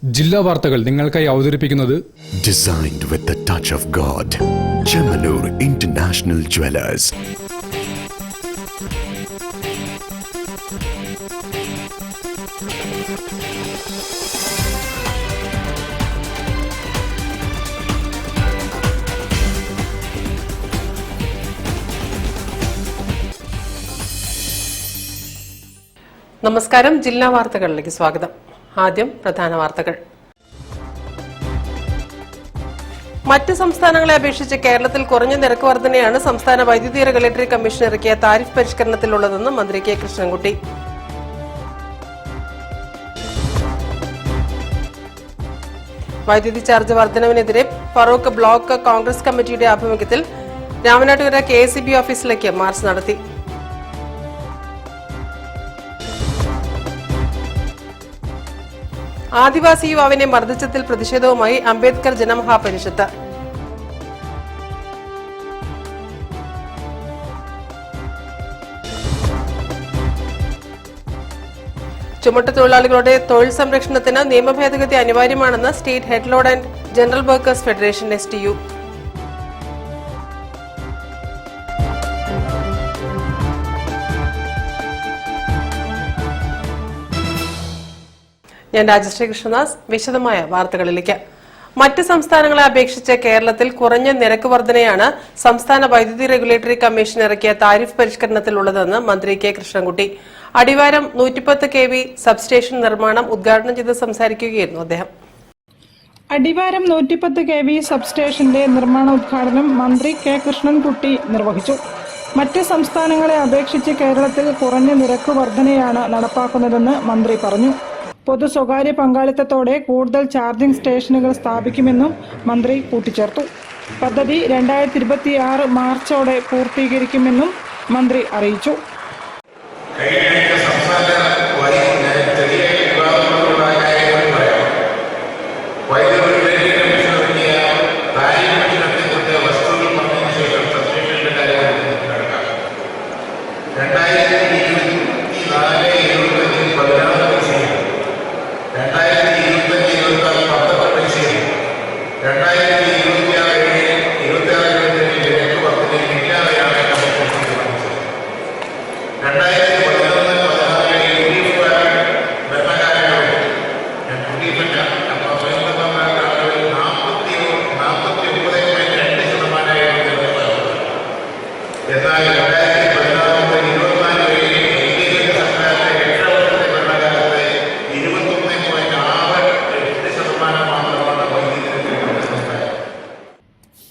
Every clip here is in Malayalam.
ജില്ലാ വാർത്തകൾ നിങ്ങൾക്കായി അവതരിപ്പിക്കുന്നത് Designed with the touch of God. Chemanur International Jewelers. നമസ്കാരം. ജില്ലാ വാർത്തകളിലേക്ക് സ്വാഗതം. ആദ്യം പ്രധാന വാർത്തകൾ. മറ്റ് സംസ്ഥാനങ്ങളെ അപേക്ഷിച്ച് കേരളത്തിൽ കുറഞ്ഞ നിരക്ക് വർധനയാണ് സംസ്ഥാന വൈദ്യുതി റെഗുലേറ്ററി കമ്മീഷൻ ഇറക്കിയ താരിഫ് പരിഷ്കരണത്തിലുള്ളതെന്ന് മന്ത്രി കെ കൃഷ്ണൻകുട്ടി. വൈദ്യുതി ചാർജ് വർധനവിനെതിരെ ഫറൂഖ് ബ്ലോക്ക് കോൺഗ്രസ് കമ്മിറ്റിയുടെ ആഭിമുഖ്യത്തിൽ രാമനാട്ടുകര KSEB ഓഫീസിലേക്ക് മാർച്ച് നടത്തി. ആദിവാസി യുവാവിനെ മർദ്ദിച്ചതിൽ പ്രതിഷേധവുമായി അംബേദ്കർ ജനമഹാപരിഷത്ത്. ചുമട്ടുതൊഴിലാളികളുടെ തൊഴിൽ സംരക്ഷണത്തിന് നിയമഭേദഗതി അനിവാര്യമാണെന്ന് state head load and general workers federation STU. ഞാൻ രാജശ്രീ കൃഷ്ണദാസ്. വിശദമായ വാർത്തകളിലേക്ക്. മറ്റ് സംസ്ഥാനങ്ങളെ അപേക്ഷിച്ച് കേരളത്തിൽ കുറഞ്ഞ നിരക്ക് വർധനയാണ് സംസ്ഥാന വൈദ്യുതി റെഗുലേറ്ററി കമ്മീഷൻ ഇറക്കിയ താരിഫ് പരിഷ്കരണത്തിലുള്ളതെന്ന് മന്ത്രി കെ കൃഷ്ണൻകുട്ടി. അടിവാരം 110 kV സബ്സ്റ്റേഷൻ നിർമ്മാണം ഉദ്ഘാടനം ചെയ്ത് സംസാരിക്കുകയായിരുന്നു അദ്ദേഹം. അടിവാരം 110 kV സബ്സ്റ്റേഷന്റെ നിർമ്മാണ ഉദ്ഘാടനം മന്ത്രി കെ കൃഷ്ണൻകുട്ടി നിർവഹിച്ചു. മറ്റ് സംസ്ഥാനങ്ങളെ അപേക്ഷിച്ച് കേരളത്തിൽ കുറഞ്ഞ നിരക്ക് വർധനയാണ് നടപ്പാക്കുന്നതെന്ന് മന്ത്രി പറഞ്ഞു. പൊതു സ്വകാര്യ പങ്കാളിത്തത്തോടെ കൂടുതൽ ചാർജിംഗ് സ്റ്റേഷനുകൾ സ്ഥാപിക്കുമെന്നും മന്ത്രി കൂട്ടിച്ചേർത്തു. പദ്ധതി 2026 മാർച്ചോടെ പൂർത്തീകരിക്കുമെന്നും മന്ത്രി അറിയിച്ചു.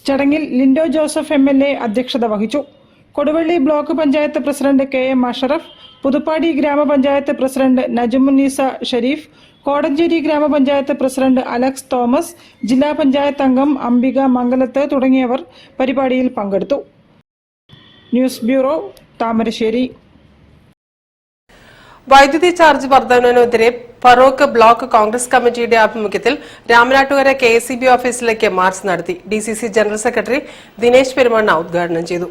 ചടങ്ങിൽ ലിൻഡോ ജോസഫ് MLA അധ്യക്ഷത വഹിച്ചു. Koduvally block panchayat president KM Ashraf, Puthuppady ഗ്രാമപഞ്ചായത്ത് പ്രസിഡന്റ് നജമുന്നീസ ഷരീഫ്, കോടഞ്ചേരി ഗ്രാമപഞ്ചായത്ത് പ്രസിഡന്റ് അലക്സ് തോമസ്, ജില്ലാ പഞ്ചായത്ത് അംഗം അംബിക മംഗലത്ത് തുടങ്ങിയവർ പരിപാടിയിൽ പങ്കെടുത്തു. News bureau, Thamarassery. വൈദ്യുതി ചാർജ് വർധനവിനെതിരെ ഫറൂഖ് ബ്ലോക്ക് കോൺഗ്രസ് കമ്മിറ്റിയുടെ ആഭിമുഖ്യത്തിൽ രാമനാട്ടുകര KSEB ഓഫീസിലേക്ക് മാർച്ച് നടത്തി. DCC general secretary Dinesh Perumanna ഉദ്ഘാടനം ചെയ്തു.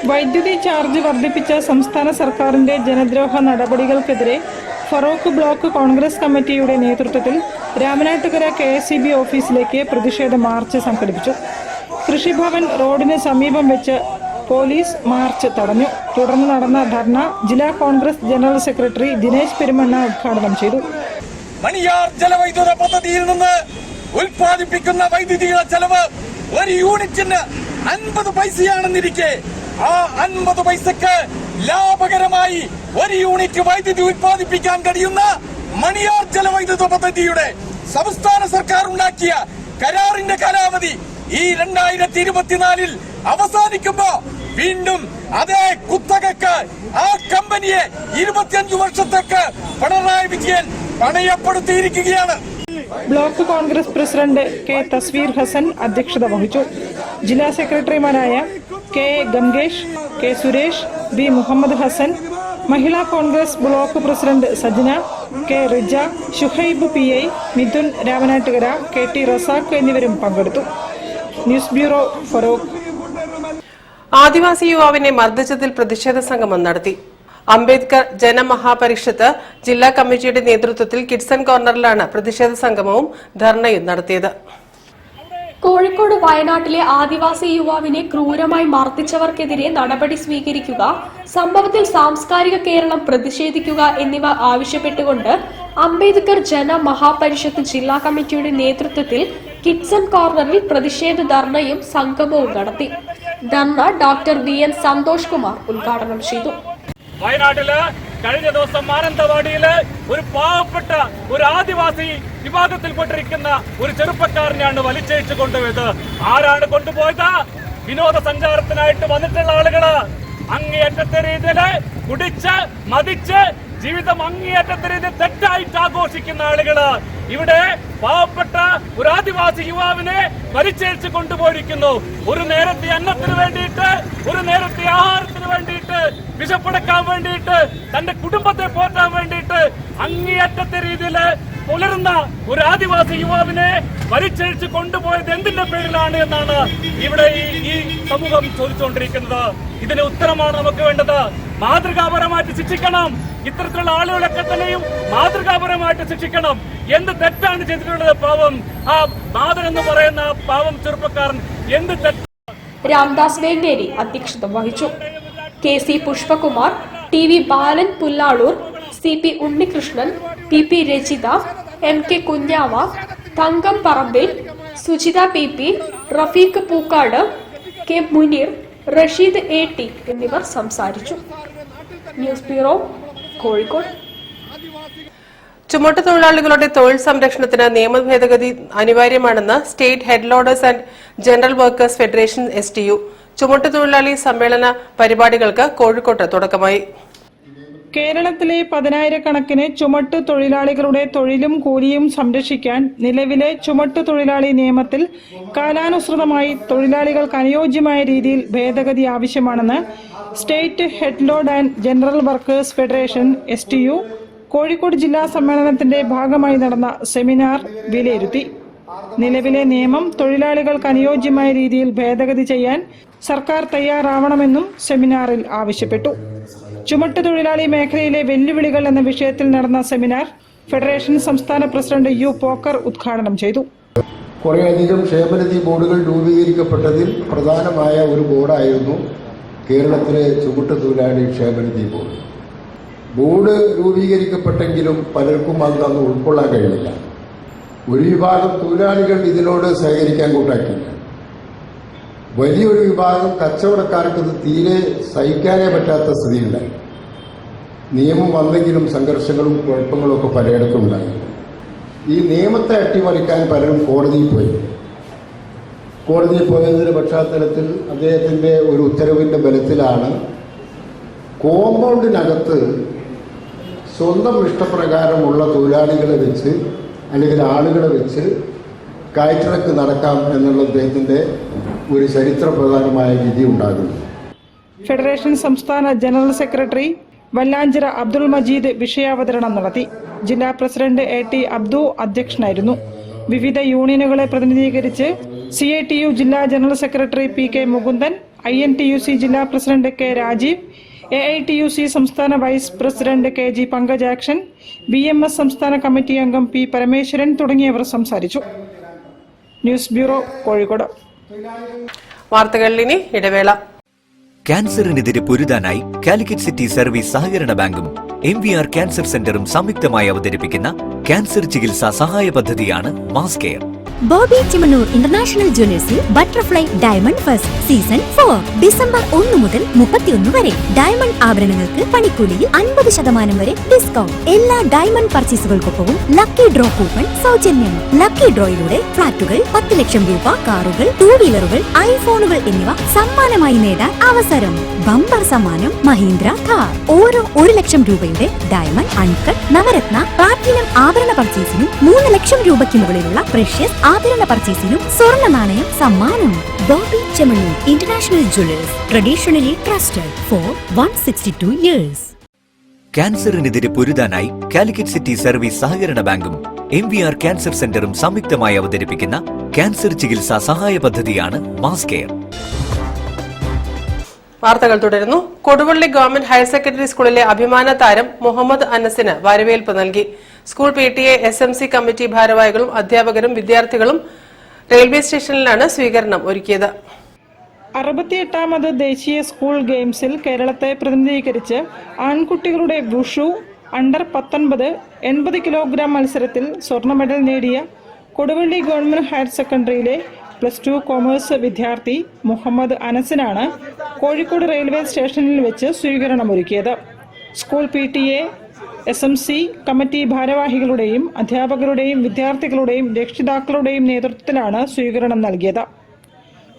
വൈദ്യുതി ചാർജ് വർദ്ധിപ്പിച്ച സംസ്ഥാന സർക്കാരിന്റെ ജനദ്രോഹ നടപടികൾക്കെതിരെ ഫറൂഖ് ബ്ലോക്ക് കോൺഗ്രസ് കമ്മിറ്റിയുടെ നേതൃത്വത്തിൽ രാമനാട്ടുകര KSEB ഓഫീസിലേക്ക് പ്രതിഷേധ മാർച്ച് സംഘടിപ്പിച്ചു. കൃഷിഭവൻ റോഡിന് സമീപം വെച്ച് പോലീസ് മാർച്ച് തടഞ്ഞു. തുടർന്ന് നടന്ന ധർണ ജില്ലാ കോൺഗ്രസ് ജനറൽ സെക്രട്ടറി ദിനേശ് പെരുമണ്ണ ഉദ്ഘാടനം ചെയ്തു. മണിയാർ ജലവൈദ്യുത പദ്ധതിയിൽ നിന്ന് ഉൽപ്പാദിപ്പിക്കുന്ന വൈദ്യുതിയുടെ ചെലവ് ഒരു യൂണിറ്റിന് 50 പൈസയാണെന്നിരിക്കെ ആ 50 പൈസക്ക് ലാഭകരമായി ഒരു യൂണിറ്റ് വൈദ്യുതി ഉൽപ്പാദിപ്പിക്കാൻ കഴിയുന്ന മണിയാർ ജലവൈദ്യുത പദ്ധതിയുടെ സംസ്ഥാന സർക്കാർ ഉണ്ടാക്കിയ കരാറിന്റെ കാലാവധി ഈ 2024 അവസാനിക്കുമ്പോ വീണ്ടും അതേ കുത്തകക്ക് ആ കമ്പനിയെ 25 വർഷത്തേക്ക് പിണറായി വിജയൻ പണയപ്പെടുത്തിയിരിക്കുകയാണ്. Block Congress president K Tasveer Hasan അധ്യക്ഷത വഹിച്ചു. ജില്ലാ സെക്രട്ടറിമാരായ K A Gangesh, K Suresh, B Muhammad Hasan, Mahila Congress block president Sajna, K Rija, Shuhaib PI, Mithun Ramanattukara, K T Razak എന്നിവരും പങ്കെടുത്തു. News bureau, Feroke. ആദിവാസി യുവാവിനെ മർദ്ദിച്ചതിൽ പ്രതിഷേധ സംഗമം നടത്തി. അംബേദ്കർ ജനമഹാപരിഷത്ത് ജില്ലാ കമ്മിറ്റിയുടെ നേതൃത്വത്തിൽ കിഡ്സൺ കോർണറിലാണ് പ്രതിഷേധ സംഗമവും ധർണയും നടത്തിയത്. കോഴിക്കോട് വയനാട്ടിലെ ആദിവാസി യുവാവിനെ ക്രൂരമായി മർദ്ദിച്ചവർക്കെതിരെ നടപടി സ്വീകരിക്കുക, സംഭവത്തിൽ സാംസ്കാരിക കേരളം പ്രതിഷേധിക്കുക എന്നിവ ആവശ്യപ്പെട്ടുകൊണ്ട് അംബേദ്കർ ജനമഹാപരിഷത്ത് ജില്ലാ കമ്മിറ്റിയുടെ നേതൃത്വത്തിൽ കിഡ്സൺ കോർണറിൽ പ്രതിഷേധ ധർണയും സംഗമവും നടത്തി. ധർണ ഡോക്ടർ VN സന്തോഷ് കുമാർ ഉദ്ഘാടനം ചെയ്തു. വയനാട്ടില് കഴിഞ്ഞ ദിവസം മാനന്തവാടിയില് ഒരു പാവപ്പെട്ട ഒരു ആദിവാസി വിഭാഗത്തിൽപ്പെട്ടിരിക്കുന്ന ഒരു ചെറുപ്പക്കാരനെയാണ് വലിച്ചഴിച്ചു കൊണ്ടുപോയത്. ആരാണ് കൊണ്ടുപോയത്? വിനോദസഞ്ചാരത്തിനായിട്ട് വന്നിട്ടുള്ള ആളുകള്. അങ്ങേയറ്റത്തെ രീതിയില് കുടിച്ച് മതിച്ച് ജീവിതം അങ്ങേയറ്റത്തെ രീതിയിൽ തെറ്റായിട്ട് ആഘോഷിക്കുന്ന ആളുകള് ഇവിടെ പാവപ്പെട്ട ഒരു ആദിവാസി യുവാവിനെ വലിച്ചഴിച്ച് കൊണ്ടുപോയിരിക്കുന്നു. ഒരു നേരത്തെ അന്നത്തിന് വേണ്ടിയിട്ട്, ഒരു നേരത്തെ ആഹാരത്തിന് വേണ്ടിയിട്ട്, വിശപ്പടക്കാൻ വേണ്ടിയിട്ട്, തന്റെ കുടുംബത്തെ പോറ്റാൻ വേണ്ടിയിട്ട് അങ്ങേയറ്റത്തെ രീതിയിൽ പുലരുന്ന ഒരു ആദിവാസി യുവാവിനെ വലിച്ചഴിച്ച് കൊണ്ടുപോയത് എന്തിന്റെ പേരിലാണ് എന്നാണ് ഇവിടെ ഈ സമൂഹം ചോദിച്ചുകൊണ്ടിരിക്കുന്നത്. ഇതിന് ഉത്തരമാണ് നമുക്ക് വേണ്ടത്. മാതൃകാപരമായിട്ട് ശിക്ഷിക്കണം. ഇത്തരത്തിലുള്ള ആളുകളൊക്കെ തന്നെയും മാതൃകാപരമായിട്ട് ശിക്ഷിക്കണം. എന്ത് തെറ്റാണ് ചെയ്തിട്ടുള്ളത്? പാവം ആ നാദൻ എന്ന് പറയുന്ന പാവം ചെറുപ്പക്കാരൻ എന്ത് തെറ്റ്? രാംദാസ് വേങ്ങേരി അധ്യക്ഷത വഹിച്ചു. KC Pushpakumar, TV Balan Pullalur, CP Unnikrishnan, PP Rachitha, MK Kunjava, Thankam Parambil, Sujitha PP, Rafeeq Pookkad, K Muneer, Rasheed AT എന്നിവർ സംസാരിച്ചു. News bureau, Kozhikode. ചുമട്ടുതൊഴിലാളികളുടെ തൊഴിൽ സംരക്ഷണത്തിന് നിയമ ഭേദഗതി അനിവാര്യമാണെന്ന് state head loaders and general workers federation STU. ചുമട്ടുതൊഴിലാളി സമ്മേളന പരിപാടികൾക്ക് കോഴിക്കോട്ട് തുടക്കമായി. കേരളത്തിലെ 10,000-കണക്കിന് ചുമട്ടു തൊഴിലാളികളുടെ തൊഴിലും കൂലിയും സംരക്ഷിക്കാൻ നിലവിലെ ചുമട്ടു തൊഴിലാളി നിയമത്തിൽ കാലാനുസൃതമായി തൊഴിലാളികൾക്ക് അനുയോജ്യമായ രീതിയിൽ ഭേദഗതി ആവശ്യമാണെന്ന് state head load and general workers federation STU Kozhikode ജില്ലാ സമ്മേളനത്തിന്റെ ഭാഗമായി നടന്ന സെമിനാർ വിലയിരുത്തി. നിലവിലെ നിയമം തൊഴിലാളികൾക്ക് അനുയോജ്യമായ രീതിയിൽ ഭേദഗതി ചെയ്യാൻ സർക്കാർ തയ്യാറാവണമെന്നും സെമിനാറിൽ ആവശ്യപ്പെട്ടു. ചുമട്ടുതൊഴിലാളി മേഖലയിലെ വെല്ലുവിളികൾ എന്ന വിഷയത്തിൽ നടന്ന സെമിനാർ ഫെഡറേഷൻ സംസ്ഥാന പ്രസിഡന്റ് U പോക്കർ ഉദ്ഘാടനം ചെയ്തു. കുറേയധികം ക്ഷേമനിധി ബോർഡുകൾ രൂപീകരിക്കപ്പെട്ടതിൽ പ്രധാനമായ ഒരു ബോർഡായിരുന്നു കേരളത്തിലെ ചുമട്ടുതൊഴിലാളി ക്ഷേമനിധി ബോർഡ്. ബോർഡ് രൂപീകരിക്കപ്പെട്ടെങ്കിലും പലർക്കും അത് അന്ന് ഉൾക്കൊള്ളാൻ കഴിയില്ല. ഒരു വിഭാഗം തൊഴിലാളികൾ ഇതിനോട് സഹകരിക്കാൻ കൂട്ടാക്കില്ല. വലിയൊരു വിഭാഗം കച്ചവടക്കാർക്ക് ഇത് തീരെ സഹിക്കാനേ പറ്റാത്ത സ്ഥിതിയുണ്ടായി. നിയമം വന്നെങ്കിലും സംഘർഷങ്ങളും കുഴപ്പങ്ങളും ഒക്കെ പലയിടത്തും ഉണ്ടായി. ഈ നിയമത്തെ അട്ടിമറിക്കാൻ പലരും കോടതിയിൽ പോയതിൻ്റെ പശ്ചാത്തലത്തിൽ അദ്ദേഹത്തിൻ്റെ ഒരു ഉത്തരവിൻ്റെ ബലത്തിലാണ് കോമ്പൗണ്ടിനകത്ത് സ്വന്തം ഇഷ്ടപ്രകാരമുള്ള തൊഴിലാളികളെ വെച്ച് അല്ലെങ്കിൽ ആളുകളെ വെച്ച് കയറ്റിറക്ക് നടക്കാം എന്നുള്ള അദ്ദേഹത്തിൻ്റെ ഒരു ചരിത്രപ്രധാനമായ വിധി ഉണ്ടാകുന്നു. ഫെഡറേഷൻ സംസ്ഥാന ജനറൽ സെക്രട്ടറി വല്ലാഞ്ചിറ അബ്ദുൾ മജീദ് വിഷയാവതരണം നടത്തി. ജില്ലാ പ്രസിഡന്റ് AT അബ്ദു അധ്യക്ഷനായിരുന്നു. വിവിധ യൂണിയനുകളെ പ്രതിനിധീകരിച്ച് CITU ജില്ലാ general secretary PK Mukundan, INTUC ജില്ലാ പ്രസിഡന്റ് K രാജീവ്, AITUC സംസ്ഥാന vice president KG Pankajakshan, BMS സംസ്ഥാന കമ്മിറ്റി അംഗം P പരമേശ്വരൻ തുടങ്ങിയവർ സംസാരിച്ചു. News bureau, Kozhikode. വാർത്തകളിൽ ഇനി ഇടവേള. ക്യാൻസറിനെതിരെ പൊരുതാനായി കാലിക്കറ്റ് സിറ്റി സർവീസ് സഹകരണ ബാങ്കും MVR ക്യാൻസർ സെന്ററും സംയുക്തമായി അവതരിപ്പിക്കുന്ന ക്യാൻസർ ചികിത്സാ സഹായ പദ്ധതിയാണ് mass care. Boby Chemmanur international ജ്വല്ലേഴ്സിൽ butterfly diamond first season 4 December 1 മുതൽ 31 വരെ. ഡയമണ്ട് ആഭരണങ്ങൾക്ക് പണിക്കൂലിയിൽ 50% വരെ ഡിസ്കൗണ്ട്. എല്ലാ ഡയമണ്ട് പർച്ചേസുകൾക്കൊപ്പവും ലക്കി ഡ്രോ കൂപ്പൺ സൗജന്യം. ലക്കി ഡ്രോയിലൂടെ ഫ്ലാറ്റുകൾ, 10 ലക്ഷം രൂപ, കാറുകൾ, 2 വീലറുകൾ, ഐഫോണുകൾ എന്നിവ സമ്മാനമായി നേടാൻ അവസരം. ബമ്പർ സമ്മാനം മഹീന്ദ്ര കാർ. ഓരോ 1 ലക്ഷം രൂപയുടെ ഡയമണ്ട്, അൺകട്ട്, നവരത്ന, പ്ലാറ്റിനം ആഭരണ പർച്ചേസിനും 3 ലക്ഷം രൂപയ്ക്ക് മുകളിലുള്ള പ്രഷ്യസ് ആഭരണ പർച്ചേസിനും സ്വർണ്ണ നാണയം സമ്മാനം. Boby Chemmanur international jewellers, traditionally trusted for 162 years. ക്യാൻസറിനെതിരെ പൊരുതാനായി കാലിക്കറ്റ് സിറ്റി സർവീസ് സഹകരണ ബാങ്കും MVR ക്യാൻസർ സെന്ററും സംയുക്തമായി അവതരിപ്പിക്കുന്ന ക്യാൻസർ ചികിത്സാ സഹായ പദ്ധതിയാണ് മാസ് കെയർ. വാർത്തകൾ തുടരുന്നു. കൊടുവള്ളി ഗവൺമെന്റ് ഹയർ സെക്കൻഡറി സ്കൂളിലെ അഭിമാന താരം മുഹമ്മദ് അനസിന് വരവേൽപ്പ് നൽകി. സ്കൂൾ PTA SMC കമ്മിറ്റി ഭാരവാഹികളും അധ്യാപകരും വിദ്യാർത്ഥികളും റെയിൽവേ സ്റ്റേഷനിലാണ് സ്വീകരണം ഒരുക്കിയത്. 68ാമത് ദേശീയ സ്കൂൾ ഗെയിംസിൽ കേരളത്തെ പ്രതിനിധീകരിച്ച് ആൺകുട്ടികളുടെ വുഷു അണ്ടർ 19 80 കിലോഗ്രാം മത്സരത്തിൽ സ്വർണ്ണ മെഡൽ നേടിയ കൊടുവള്ളി ഗവൺമെന്റ് ഹയർ സെക്കൻഡറിയിലെ +2 കോമേഴ്സ് വിദ്യാർത്ഥി മുഹമ്മദ് അനസിനാണ് കോഴിക്കോട് റെയിൽവേ സ്റ്റേഷനിൽ വെച്ച് സ്വീകരണമൊരുക്കിയത്. സ്കൂൾ PTA SMC കമ്മിറ്റി ഭാരവാഹികളുടെയും അധ്യാപകരുടെയും വിദ്യാർത്ഥികളുടെയും രക്ഷിതാക്കളുടെയും നേതൃത്വത്തിലാണ് സ്വീകരണം നൽകിയത്.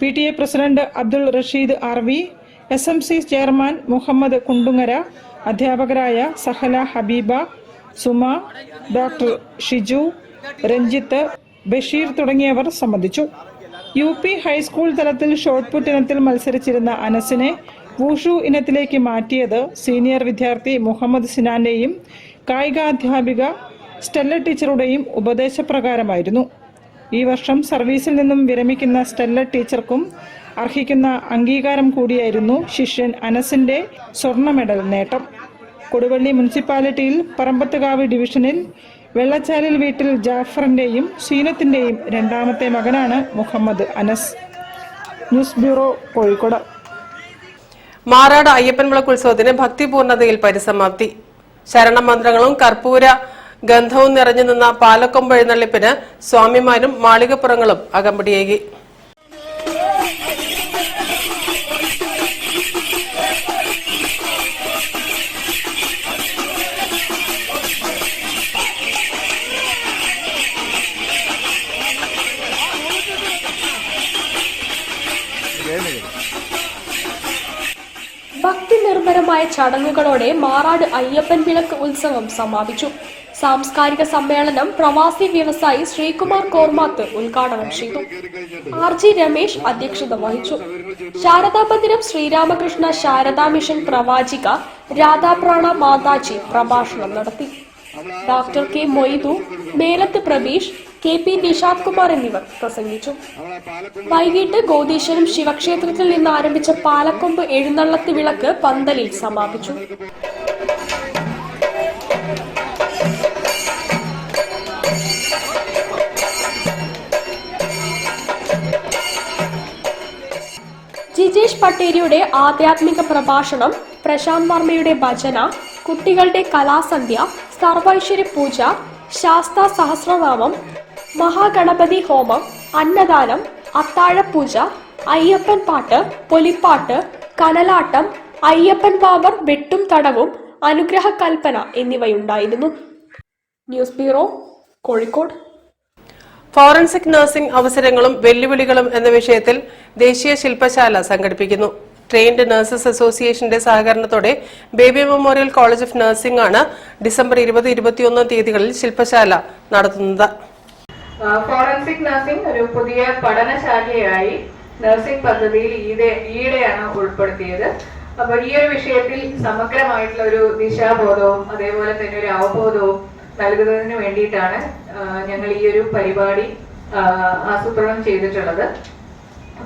PTA president Abdul Rasheed RV, SMC chairman Muhammad Kundungara, അധ്യാപകരായ സഹല ഹബീബ, സുമ, ഡോക്ടർ ഷിജു, രഞ്ജിത്ത്, ബഷീർ തുടങ്ങിയവർ സംബന്ധിച്ചു. UP ഹൈസ്കൂൾ തലത്തിൽ ഷോട്ട്പുട്ട് ഇനത്തിൽ മത്സരിച്ചിരുന്ന അനസിനെ വൂഷു ഇനത്തിലേക്ക് മാറ്റിയത് സീനിയർ വിദ്യാർത്ഥി മുഹമ്മദ് സിനാന്റെയും കായികാധ്യാപിക സ്റ്റെല്ല ടീച്ചറുടെയും ഉപദേശപ്രകാരമായിരുന്നു. ഈ വർഷം സർവീസിൽ നിന്നും വിരമിക്കുന്ന സ്റ്റെല്ല ടീച്ചർക്കും അർഹിക്കുന്ന അംഗീകാരം കൂടിയായിരുന്നു ശിഷ്യൻ അനസിന്റെ സ്വർണ്ണ മെഡൽ നേട്ടം. കൊടുവള്ളി മുനിസിപ്പാലിറ്റിയിൽ പറമ്പത്തുകാവ് ഡിവിഷനിൽ വെള്ളച്ചാലിൽ വീട്ടിൽ ജാഫറിന്റെയും സീനത്തിന്റെയും രണ്ടാമത്തെ മകനാണ് മുഹമ്മദ് അനസ്. News bureau, Kozhikode. മാറാട് അയ്യപ്പൻ വിളക്ക് ഉത്സവത്തിന് ഭക്തിപൂർണതയിൽ പരിസമാപ്തി. ശരണമന്ത്രങ്ങളും കർപ്പൂര ഗന്ധവും നിറഞ്ഞു നിന്ന പാലക്കൊമ്പ് എഴുന്നള്ളിപ്പിന് സ്വാമിമാരും മാളികപ്പുറങ്ങളും അകമ്പടിയേകി. ഭക്തി നിർഭരമായ ചടങ്ങുകളോടെ മാറാട് അയ്യപ്പൻ വിളക്ക് ഉത്സവം സമാപിച്ചു. സാംസ്കാരിക സമ്മേളനം പ്രവാസി വ്യവസായി ശ്രീകുമാർ കോർമാത്ത് ഉദ്ഘാടനം ചെയ്തു. RG രമേശ് അധ്യക്ഷത വഹിച്ചു. ശാരദാ മന്ദിരം ശ്രീരാമകൃഷ്ണ ശാരദാ മിഷൻ പ്രവാചിക രാധാപ്രാണ മാതാജി പ്രഭാഷണം നടത്തി. Doctor K Moidu, Melath Prabeesh, KP Nishad Kumar എന്നിവർ പ്രസംഗിച്ചു. വൈകിട്ട് ഗോദീശ്വരം ശിവക്ഷേത്രത്തിൽ നിന്ന് ആരംഭിച്ച പാലക്കൊമ്പ് എഴുന്നള്ളത്ത് വിളക്ക് പന്തലിൽ സമാപിച്ചു. ജിജേഷ് പട്ടേരിയുടെ ആധ്യാത്മിക പ്രഭാഷണം, പ്രശാന്ത് വർമ്മയുടെ ഭജന, കുട്ടികളുടെ കലാസന്ധ്യ, സർവൈശ്വര്യ പൂജ, ശാസ്ത സഹസ്രനാമം, മഹാഗണപതി ഹോമം, അന്നദാനം, അത്താഴപൂജ, അയ്യപ്പൻ പാട്ട്, പൊലിപ്പാട്ട്, കനലാട്ടം, അയ്യപ്പൻ വാവർ വെട്ടും തടവും, അനുഗ്രഹ കൽപ്പന എന്നിവയുണ്ടായിരുന്നു. News bureau, Kozhikode. Forensic nursing അവസരങ്ങളും വെല്ലുവിളികളും എന്ന വിഷയത്തിൽ ദേശീയ ശില്പശാല സംഘടിപ്പിക്കുന്നു. ട്രെയിൻഡ് നഴ്സസ് അസോസിയേഷന്റെ സഹകരണത്തോടെ baby memorial college of nursing ആണ് ഡിസംബർ 20-21 തീയതികളിൽ ശില്പശാല നടത്തുന്നത്. ഫോറൻസിക് നഴ്സിംഗ് ഒരു പുതിയ പഠനശാഖയായി നഴ്സിംഗ് പദ്ധതിയിൽ ഈയിടെയാണ് ഉൾപ്പെടുത്തിയത്. അപ്പോൾ ഈ ഒരു വിഷയത്തിൽ സമഗ്രമായിട്ടുള്ള ഒരു ദിശാബോധവും അതേപോലെ തന്നെ ഒരു അവബോധവും നൽകുന്നതിന് വേണ്ടിയിട്ടാണ് ഞങ്ങൾ ഈ ഒരു പരിപാടി ആസൂത്രണം ചെയ്തിട്ടുള്ളത്.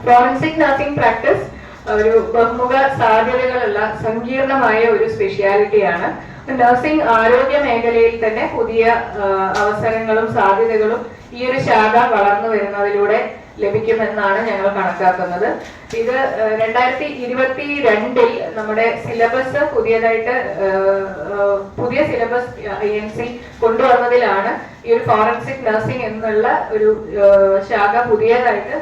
ഫോറൻസിക് നഴ്സിംഗ് പ്രാക്ടീസ് ഒരു ബഹുമുഖ സാധ്യതകളുള്ള സങ്കീർണമായ ഒരു സ്പെഷ്യാലിറ്റിയാണ്. നഴ്സിംഗ് ആരോഗ്യ മേഖലയിൽ തന്നെ പുതിയ അവസരങ്ങളും സാധ്യതകളും ഈ ഒരു ശാഖ വളർന്നു വരുന്നതിലൂടെ ലഭിക്കുമെന്നാണ് ഞങ്ങൾ കണക്കാക്കുന്നത്. ഇത് 2022 നമ്മുടെ സിലബസ് പുതിയതായിട്ട് പുതിയ സിലബസ് INC കൊണ്ടുവന്നതിലാണ് ഈ ഒരു ഫോറൻസിക് നഴ്സിംഗ് എന്നുള്ള ഒരു ശാഖ പുതിയതായിട്ട്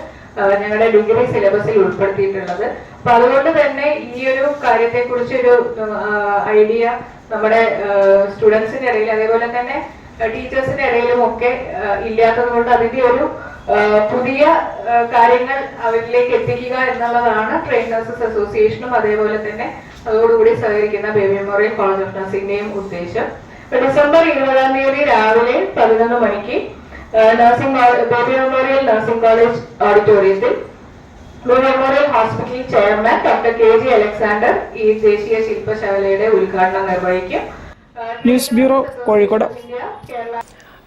ഞങ്ങളുടെ ഡിഗ്രി സിലബസിൽ ഉൾപ്പെടുത്തിയിട്ടുള്ളത്. അപ്പൊ അതുകൊണ്ട് തന്നെ ഈ ഒരു കാര്യത്തെ കുറിച്ചൊരു ഐഡിയ നമ്മുടെ സ്റ്റുഡൻസിന്റെ ഇടയിൽ അതേപോലെ തന്നെ ടീച്ചേഴ്സിന്റെ ഇടയിലും ഒക്കെ ഇല്ലാത്തത് കൊണ്ട് അതിന്റെ ഒരു പുതിയ കാര്യങ്ങൾ അവരിലേക്ക് എത്തിക്കുക എന്നുള്ളതാണ് ട്രെയിൻഡ് നഴ്സസ് അസോസിയേഷനും അതേപോലെ തന്നെ അതോടുകൂടി സഹകരിക്കുന്ന ബേബി മെമ്മോറിയൽ കോളേജ് ഓഫ് നഴ്സിംഗിന്റെയും ഉദ്ദേശം. ഡിസംബർ 20 തീയതി രാവിലെ 11 മണിക്ക് ബേബി മെമ്മോറിയൽ നഴ്സിംഗ് കോളേജ് ഓഡിറ്റോറിയത്തിൽ memorial hospital chairman doctor KG Alexander ഈ ദേശീയ ശില്പശാലയുടെ ഉദ്ഘാടനം നിർവഹിക്കും. News bureau, Kozhikode.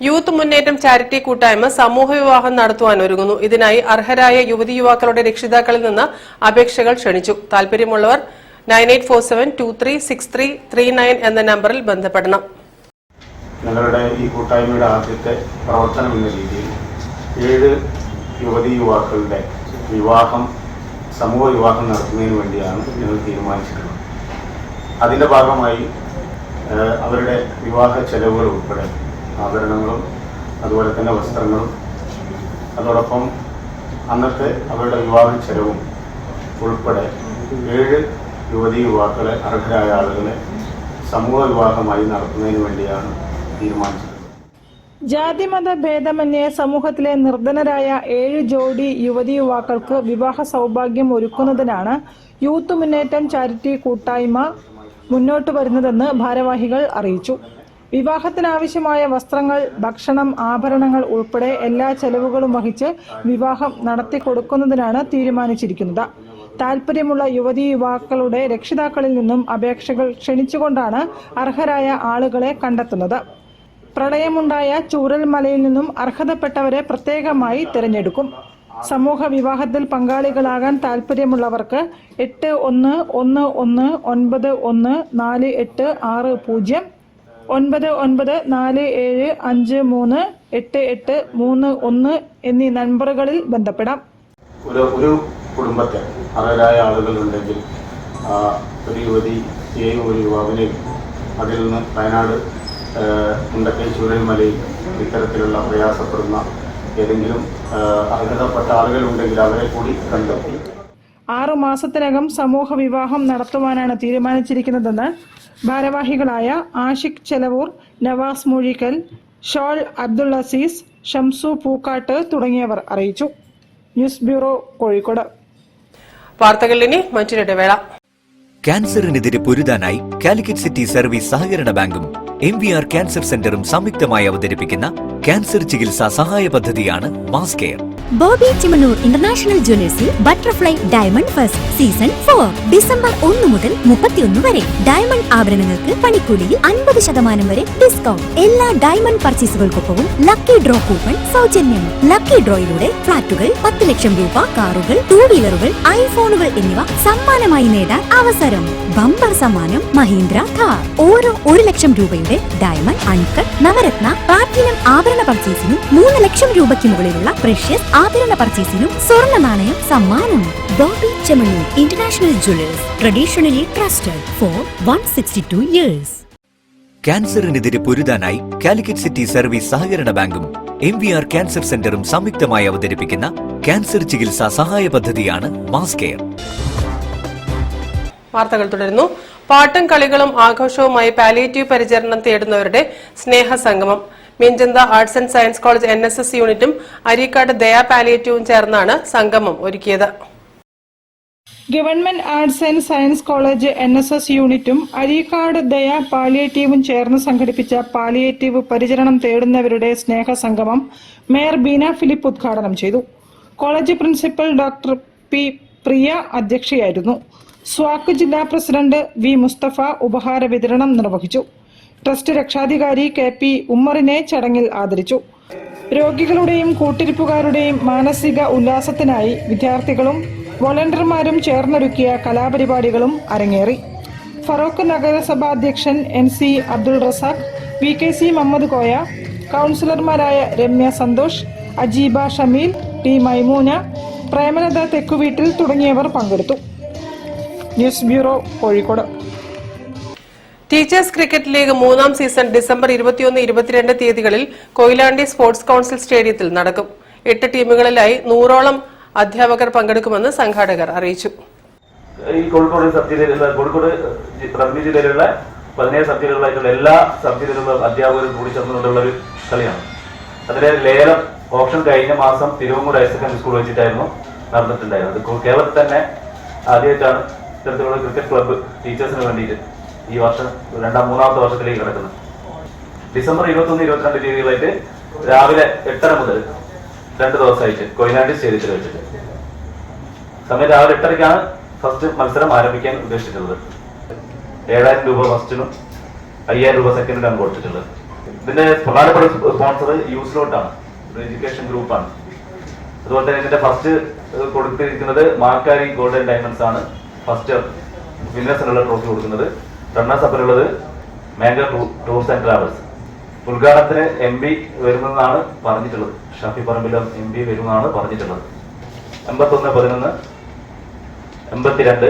യൂത്ത് മുന്നേറ്റം ചാരിറ്റി കൂട്ടായ്മ സമൂഹ വിവാഹം നടത്തുവാൻ ഒരുങ്ങുന്നു. ഇതിനായി അർഹരായ യുവതി യുവാക്കളുടെ രക്ഷിതാക്കളിൽ നിന്ന് അപേക്ഷകൾ ക്ഷണിച്ചു. താൽപര്യമുള്ളവർ 9847236339 എന്ന നമ്പറിൽ ബന്ധപ്പെടണം. ഞങ്ങളുടെ ഈ കൂട്ടായ്മയുടെ ആദ്യത്തെ പ്രവർത്തനം എന്ന രീതിയിൽ 7 യുവതി യുവാക്കളുടെ സമൂഹ വിവാഹം നടത്തുന്നതിന് വേണ്ടിയാണ് ഞങ്ങൾ തീരുമാനിച്ചിട്ടുള്ളത്. അതിൻ്റെ ഭാഗമായി അവരുടെ വിവാഹ ചെലവുകൾ ഉൾപ്പെടെ ആഭരണങ്ങളും അതുപോലെ തന്നെ വസ്ത്രങ്ങളും അതോടൊപ്പം അന്നത്തെ അവരുടെ വിവാഹ ചെലവും ഉൾപ്പെടെ 7 യുവതി യുവാക്കളെ അർഹരായ ആളുകളെ സമൂഹ വിവാഹമായി നടത്തുന്നതിന് വേണ്ടിയാണ് തീരുമാനിച്ചത്. ജാതിമത ഭേദമന്യേ സമൂഹത്തിലെ നിർധനരായ 7 ജോഡി യുവതി യുവാക്കൾക്ക് വിവാഹ സൗഭാഗ്യം ഒരുക്കുന്നതിനാണ് യൂത്ത് മുന്നേറ്റം ചാരിറ്റി കൂട്ടായ്മ മുന്നോട്ട് വരുന്നതെന്ന് ഭാരവാഹികൾ അറിയിച്ചു. വിവാഹത്തിനാവശ്യമായ വസ്ത്രങ്ങൾ, ഭക്ഷണം, ആഭരണങ്ങൾ ഉൾപ്പെടെ എല്ലാ ചെലവുകളും വഹിച്ച് വിവാഹം നടത്തിക്കൊടുക്കുന്നതിനാണ് തീരുമാനിച്ചിരിക്കുന്നത്. താൽപര്യമുള്ള യുവതി യുവാക്കളുടെ രക്ഷിതാക്കളിൽ നിന്നും അപേക്ഷകൾ ക്ഷണിച്ചുകൊണ്ടാണ് അർഹരായ ആളുകളെ കണ്ടെത്തുന്നത്. പ്രളയമുണ്ടായ ചൂരൽമലയിൽ നിന്നും അർഹതപ്പെട്ടവരെ പ്രത്യേകമായി തിരഞ്ഞെടുക്കും. സമൂഹ വിവാഹത്തിൽ പങ്കാളികളാകാൻ താൽപര്യമുള്ളവർക്ക് 81919486 9947538831 എന്നീ നമ്പറുകളിൽ ബന്ധപ്പെടാം. ഒരു കുടുംബത്തെ അർഹരായ ആളുകളുണ്ടെങ്കിൽ ഒരു യുവതിയെയും ഒരു യുവാവിനെയും അതിൽ നിന്ന് വയനാട് മുണ്ടക്കൈ ചൂരൽമലയിൽ ഇത്തരത്തിലുള്ള പ്രയാസപ്പെടുന്ന ഏതെങ്കിലും അർഹതപ്പെട്ട ആളുകളുണ്ടെങ്കിൽ അവരെ കൂടി കണ്ടെത്തി 6 മാസത്തിനകം സമൂഹ വിവാഹം നടത്തുവാനാണ് തീരുമാനിച്ചിരിക്കുന്നതെന്ന് ഭാരവാഹികളായ ആഷിഖ് ചെലവൂർ, നവാസ് മൂഴിക്കൽ, ഷോൾ അബ്ദുൾ അസീസ്, ഷംസു പൂക്കാട്ട് തുടങ്ങിയവർ അറിയിച്ചു. News bureau, Kozhikode. വാർത്തകളിനി മറ്റൊരിടവേള. ക്യാൻസറിനെതിരെ പൊരുതാനായി കാലിക്കറ്റ് സിറ്റി സർവീസ് സഹകരണ ബാങ്കും MVR ക്യാൻസർ സെന്ററും സംയുക്തമായി അവതരിപ്പിക്കുന്ന ക്യാൻസർ ചികിത്സാ സഹായ പദ്ധതിയാണ് mass care. Boby Chemmanur international ജ്വല്ലേഴ്സിൽ butterfly diamond first season 4 December 1 മുതൽ 31 വരെ. ഡയമണ്ട് ആഭരണങ്ങൾക്ക് പണിക്കൂലിയിൽ 50% വരെ ഡിസ്കൗണ്ട്. എല്ലാ ഡയമണ്ട് പർച്ചേസുകൾക്കൊപ്പവും ലക്കി ഡ്രോ കൂപ്പൺ സൗജന്യം. ലക്കി ഡ്രോയിലൂടെ ഫ്ളാറ്റുകൾ, 10 ലക്ഷം രൂപ, കാറുകൾ, 2 വീലറുകൾ, ഐഫോണുകൾ എന്നിവ സമ്മാനമായി നേടാൻ അവസരം. ബമ്പർ സമ്മാനം മഹീന്ദ്ര കാർ. ഓരോ 1 ലക്ഷം രൂപയുടെ ഡയമണ്ട്, അൺകട്ട്, നവരത്ന, പ്ലാറ്റിനം ആഭരണ പർച്ചേസിനും 3 ലക്ഷം രൂപയ്ക്ക് മുകളിലുള്ള പ്രഷ്യസ് ആഭരണ പർച്ചേസിനും സ്വർണ്ണ നാണയം സമ്മാനം. Boby Chemmanur international jewellers, traditionally trusted for 162 years. ക്യാൻസറിനെതിരെ പൊരുതാനായി കാലിക്കറ്റ് സിറ്റി സർവീസ് സഹകരണ ബാങ്കും MVR ക്യാൻസർ സെന്ററും സംയുക്തമായി അവതരിപ്പിക്കുന്ന ക്യാൻസർ ചികിത്സാ സഹായ പദ്ധതിയാണ് മാസ് കെയർ. വാർത്തകൾ തുടരുന്നു. പാട്ടും കളികളും ആഘോഷവുമായി പാലിയേറ്റീവ് പരിചരണം തേടുന്നവരുടെ സ്നേഹസംഗമം. Meenchanda arts and science college NSS യൂണിറ്റും അരീക്കാട് ദയാ പാലിയേറ്റീവും ചേർന്നാണ് സംഗമം ഒരുക്കിയത്. Government arts and science college NSS യൂണിറ്റും അരീക്കാട് ദയ പാലിയേറ്റീവും ചേർന്ന് സംഘടിപ്പിച്ച പാലിയേറ്റീവ് പരിചരണം തേടുന്നവരുടെ സ്നേഹസംഗമം മേയർ ബീന ഫിലിപ്പ് ഉദ്ഘാടനം ചെയ്തു. College principal doctor P. Priya അധ്യക്ഷയായിരുന്നു. സ്വാക്ക് ജില്ലാ പ്രസിഡന്റ് V. മുസ്തഫ ഉപഹാര വിതരണം നിർവഹിച്ചു. ട്രസ്റ്റ് രക്ഷാധികാരി KP ഉമ്മറിനെ ചടങ്ങിൽ ആദരിച്ചു. രോഗികളുടെയും കൂട്ടിരിപ്പുകാരുടെയും മാനസിക ഉല്ലാസത്തിനായി വിദ്യാർത്ഥികളും വോളണ്ടിയർമാരും ചേർന്നൊരുക്കിയ കലാപരിപാടികളും അരങ്ങേറി. ഫറോക്ക് നഗരസഭാ അധ്യക്ഷൻ NC അബ്ദുൾ റസാഖ്, VKC മുഹമ്മദ് കോയ, കൗൺസിലർമാരായ രമ്യ സന്തോഷ്, അജീബ ഷമീൽ, T. മൈമൂന, പ്രേമലത തെക്കുവീട്ടിൽ തുടങ്ങിയവർ പങ്കെടുത്തു. News bureau, Kozhikode. Teachers cricket league 3ാം season December 21-22 തീയതികളിൽ കൊയിലാണ്ടി സ്പോർട്സ് കൌൺസിൽ സ്റ്റേഡിയത്തിൽ നടക്കും. 8 ടീമുകളിലായി 100ഓളം അധ്യാപകർ പങ്കെടുക്കുമെന്ന് സംഘാടകർ അറിയിച്ചു. ഈ കോഴിക്കോട് റവന്യൂ ജില്ലയിലുള്ള 17 സബ് ജില്ലകളായിട്ടുള്ള എല്ലാ സബ് ജില്ലയിലുള്ള അധ്യാപകരും കൂടി ചേർന്നുകൊണ്ടുള്ള ഒരു കളിയാണ്. അതിലെ ലേലം ഓപ്ഷൻ കഴിഞ്ഞ മാസം തിരുവങ്ങൂർ ഹയർ സെക്കൻഡറി സ്കൂൾ വെച്ചിട്ടായിരുന്നു നടന്നിട്ടുണ്ടായിരുന്നത്. കേരളത്തിൽ തന്നെ ആദ്യമായിട്ടാണ് ഇത്തരത്തിലുള്ള ക്രിക്കറ്റ് ക്ലബ്ബ് ടീച്ചേഴ്സിന് വേണ്ടിയിട്ട് ഈ വർഷം 3ാമത്തെ വർഷത്തിലേക്ക് കിടക്കുന്നത്. ഡിസംബർ 21-22 തീയതികളായിട്ട് രാവിലെ 8:30 മുതൽ 2 ദിവസമായിട്ട് കൊയിലാണ്ടി സ്റ്റേഡിയത്തിൽ വെച്ചിട്ട്. സമയം രാവിലെ 8:30ക്കാണ് ഫസ്റ്റ് മത്സരം ആരംഭിക്കാൻ ഉദ്ദേശിച്ചിട്ടുള്ളത്. 7,000 രൂപ ഫസ്റ്റിനും 5,000 രൂപ സെക്കൻഡിനാണ് കൊടുത്തിട്ടുള്ളത്. ഇതിന്റെ പ്രധാനപ്പെട്ട സ്പോൺസർ യൂസ്ലോട്ടാണ്, ഒരു എഡ്യൂക്കേഷൻ ഗ്രൂപ്പാണ്. അതുപോലെ തന്നെ ഇതിന്റെ ഫസ്റ്റ് കൊടുത്തിരിക്കുന്നത് മാർക്കാരി ഗോൾഡ് ആൻഡ് ഡയമണ്ട്സ് ആണ്. ഫസ്റ്റ് വിന്നേഴ്സിനുള്ള ട്രോഫി കൊടുക്കുന്നത്. റണ്ണേഴ്സ് അപ്പിനുള്ളത് മാംഗോ ടൂർസ് ആൻഡ് ട്രാവൽസ്. ഉദ്ഘാടനത്തിന് MP വരുന്നതാണ് പറഞ്ഞിട്ടുള്ളത്. ഷാഫി പറമ്പിലും MP വരുന്നതാണ് പറഞ്ഞിട്ടുള്ളത്. 81-11, 82,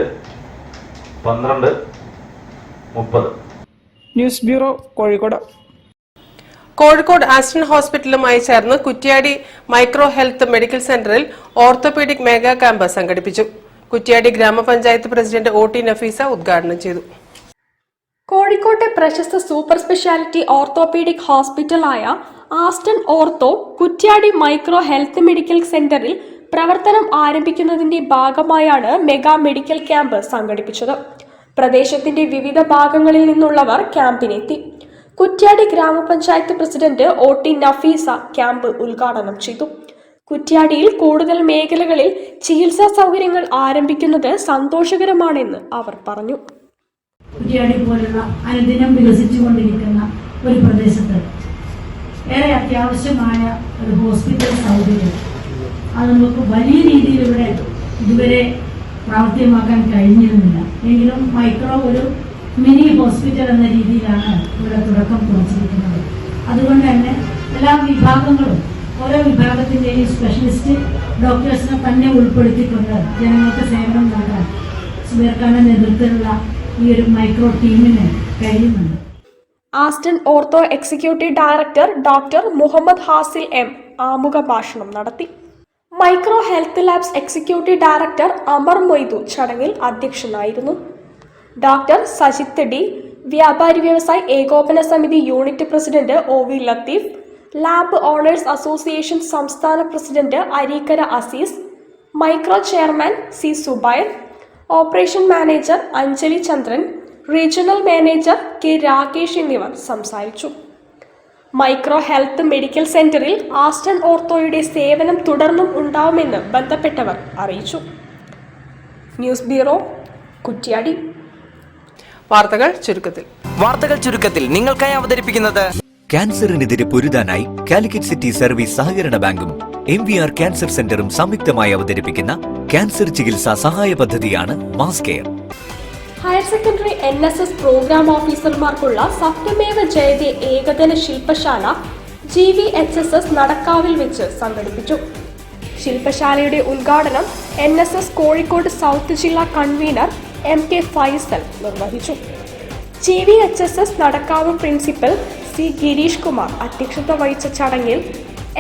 12, 30. News bureau, Kozhikode. Kozhikode Aston ഹോസ്പിറ്റലുമായി ചേർന്ന് കുറ്റ്യാടി മൈക്രോ ഹെൽത്ത് മെഡിക്കൽ സെന്ററിൽ ഓർത്തോപീഡിക് മെഗാ ക്യാമ്പ് സംഘടിപ്പിച്ചു. കുറ്റ്യാടി ഗ്രാമപഞ്ചായത്ത് പ്രസിഡന്റ് OT നഫീസ ഉദ്ഘാടനം ചെയ്തു. കോഴിക്കോട്ടെ പ്രശസ്ത സൂപ്പർ സ്പെഷ്യാലിറ്റി ഓർത്തോപീഡിക് ഹോസ്പിറ്റലായ Aston ortho Kuttiyadi micro health medical സെന്ററിൽ പ്രവർത്തനം ആരംഭിക്കുന്നതിന്റെ ഭാഗമായാണ് മെഗാ മെഡിക്കൽ ക്യാമ്പ് സംഘടിപ്പിച്ചത്. പ്രദേശത്തിന്റെ വിവിധ ഭാഗങ്ങളിൽ നിന്നുള്ളവർ ക്യാമ്പിനെത്തി. കുറ്റ്യാടി ഗ്രാമപഞ്ചായത്ത് പ്രസിഡന്റ് OT നഫീസ ക്യാമ്പ് ഉദ്ഘാടനം ചെയ്തു. കുറ്റ്യാടിയിൽ കൂടുതൽ മേഖലകളിൽ ചികിത്സാ സൗകര്യങ്ങൾ ആരംഭിക്കുന്നത് സന്തോഷകരമാണെന്ന് അവർ പറഞ്ഞു. കുറ്റ്യാടി പോലുള്ള അനുദിനം വികസിച്ചുകൊണ്ടിരിക്കുന്ന ഒരു പ്രദേശത്ത് ഏറെ അത്യാവശ്യമായ ഒരു ഹോസ്പിറ്റൽ സൗകര്യം അത് നമുക്ക് വലിയ രീതിയിൽ ഇതുവരെ പ്രാവർത്തികമാക്കാൻ കഴിഞ്ഞിരുന്നില്ല. എങ്കിലും മൈക്രോ ഒരു മിനി ഹോസ്പിറ്റൽ എന്ന രീതിയിലാണ് ഇവിടെ തുടക്കം കുറിച്ചിരിക്കുന്നത്. അതുകൊണ്ട് തന്നെ എല്ലാ വിഭാഗങ്ങളും ഓരോ വിഭാഗത്തിൻ്റെയും സ്പെഷ്യലിസ്റ്റ് ഡോക്ടേഴ്സിനെ തന്നെ ഉൾപ്പെടുത്തിക്കൊണ്ട് ജനങ്ങൾക്ക് സേവനം നൽകാൻ സുബേർഖാന്റെ നേതൃത്വത്തിലുള്ള ഈ ഒരു മൈക്രോ ടീമിന് കഴിയുന്നുണ്ട്. Aston ortho executive director doctor Muhammad Hasil M ആമുഖ ഭാഷണം നടത്തി. Micro health labs executive director Amar Moidu ചടങ്ങിൽ അധ്യക്ഷനായിരുന്നു. ഡോക്ടർ സജിത്ത് D, വ്യാപാരി വ്യവസായി ഏകോപന സമിതി unit president OV Latheef, lab owners association സംസ്ഥാന പ്രസിഡന്റ് Areekkara Azeez, micro chairman C Subair, operation manager Anjali Chandran, regional manager K Rakesh എന്നിവർ സംസാരിച്ചു. മൈക്രോ ഹെൽത്ത് മെഡിക്കൽ സെന്ററിൽ ആസ്റ്റൺ ഓർത്തോയുടെ സേവനം തുടർന്നും ഉണ്ടാവുമെന്ന് ബന്ധപ്പെട്ടവർ അറിയിച്ചു. News bureau, Kuttiadi. വാർത്തകൾ ചുരുക്കത്തിൽ നിങ്ങൾക്കായി അവതരിപ്പിക്കുന്നത് ക്യാൻസറിനെതിരെ പൊരുതാനായി കാലിക്കറ്റ് സിറ്റി സർവീസ് സഹകരണ ബാങ്കും MVR ക്യാൻസർ സെന്ററും സംയുക്തമായി അവതരിപ്പിക്കുന്ന ക്യാൻസർ ചികിത്സാ സഹായ പദ്ധതിയാണ് mass care. Higher secondary NSS programme ഓഫീസർമാർക്കുള്ള സപ്തമേവ ജയതേ ഏകദിന ശില്പശാല GVHSS നടക്കാവിൽ വെച്ച് സംഘടിപ്പിച്ചു. ശില്പശാലയുടെ ഉദ്ഘാടനം NSS കോഴിക്കോട് സൗത്ത് ജില്ലാ കൺവീനർ MK ഫൈസൽ നിർവഹിച്ചു. GVHSS നടക്കാവ് പ്രിൻസിപ്പൽ C ഗിരീഷ് കുമാർ അധ്യക്ഷത വഹിച്ച ചടങ്ങിൽ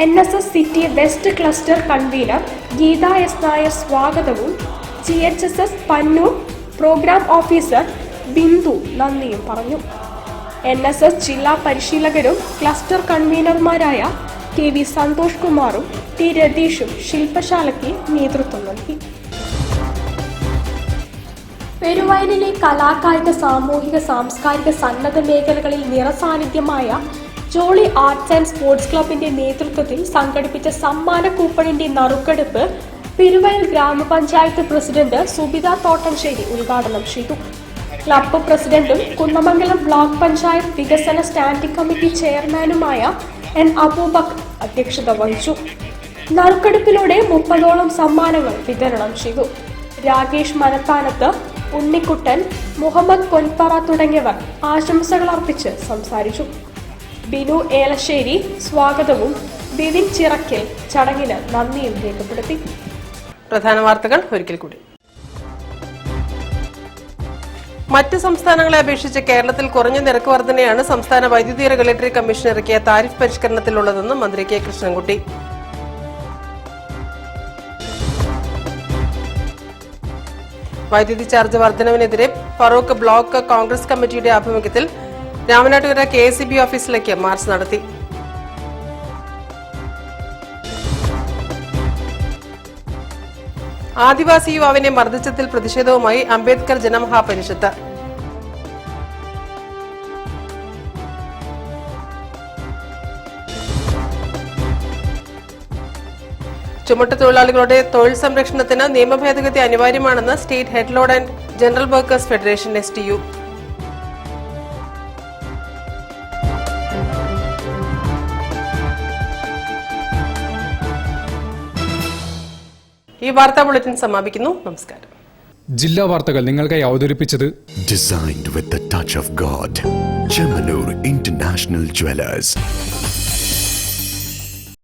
NSS city west cluster convener Geetha S Nair സ്വാഗതവും GHSS Pannur programme officer Bindu നന്ദിയും പറഞ്ഞു. NSS ജില്ലാ പരിശീലകരും ക്ലസ്റ്റർ കൺവീനർമാരായ KV സന്തോഷ് കുമാറും T രതീഷും ശില്പശാലയ്ക്ക് നേതൃത്വം നൽകി. പെരുവയലിലെ കലാകായിക സാമൂഹിക സാംസ്കാരിക സന്നദ്ധ മേഖലകളിൽ നിറസാന്നിധ്യമായ ജോളി ആർട്സ് ആൻഡ് സ്പോർട്സ് ക്ലബിന്റെ നേതൃത്വത്തിൽ സംഘടിപ്പിച്ച സമ്മാന കൂപ്പണിന്റെ നറുക്കെടുപ്പ് പെരുവയൽ ഗ്രാമപഞ്ചായത്ത് പ്രസിഡന്റ് സുബിത തോട്ടൻശ്ശേരി ഉദ്ഘാടനം ചെയ്തു. ക്ലബ്ബ് പ്രസിഡന്റും കുന്നമംഗലം ബ്ലോക്ക് പഞ്ചായത്ത് വികസന സ്റ്റാൻഡിംഗ് കമ്മിറ്റി ചെയർമാനുമായ N അബൂബക്കർ അധ്യക്ഷത വഹിച്ചു. നറുക്കെടുപ്പിലൂടെ 30ഓളം സമ്മാനങ്ങൾ വിതരണം ചെയ്തു. രാകേഷ് മനത്താനത്ത്, ഉണ്ണിക്കുട്ടൻ, മുഹമ്മദ് കൊൻപ്പറ തുടങ്ങിയവർ ആശംസകൾ അർപ്പിച്ച് സംസാരിച്ചു. ബിനു ഏലശ്ശേരി സ്വാഗതവും ബിവിൻ ചിറക്കൽ ചടങ്ങിന് നന്ദിയും രേഖപ്പെടുത്തി. പ്രധാന വാർത്തകൾ ഒരിക്കൽ കൂടി. മറ്റ് സംസ്ഥാനങ്ങളെ അപേക്ഷിച്ച് കേരളത്തിൽ കുറഞ്ഞ നിരക്ക് വർധനയാണ് സംസ്ഥാന വൈദ്യുതി റെഗുലേറ്ററി കമ്മീഷൻ ഇറക്കിയ താരിഫ് പരിഷ്കരണത്തിലുള്ളതെന്ന് മന്ത്രി K കൃഷ്ണൻകുട്ടി. വൈദ്യുതി ചാർജ് വർധനവിനെതിരെ ഫറൂഖ് ബ്ലോക്ക് കോൺഗ്രസ് കമ്മിറ്റിയുടെ ആഭിമുഖ്യത്തിൽ രാമനാട്ടുകര KSEB ഓഫീസിലേക്ക് മാർച്ച് നടത്തി. ആദിവാസി യുവാവിനെ മർദ്ദിച്ചതിൽ പ്രതിഷേധവുമായി അംബേദ്കർ ജനമഹാപരിഷത്ത്. ചുമട്ടുതൊഴിലാളികളുടെ തൊഴിൽ സംരക്ഷണത്തിന് നിയമഭേദഗതി അനിവാര്യമാണെന്ന് state head load and general workers federation STU. ഈ വാർത്താ ബുള്ളറ്റിൻ സമാപിക്കുന്നു. നമസ്കാരം. ജില്ലാ വാർത്തകൾ നിങ്ങൾക്കായി അവതരിപ്പിച്ചത് Designed with the touch of God. Chemanur International Jewelers.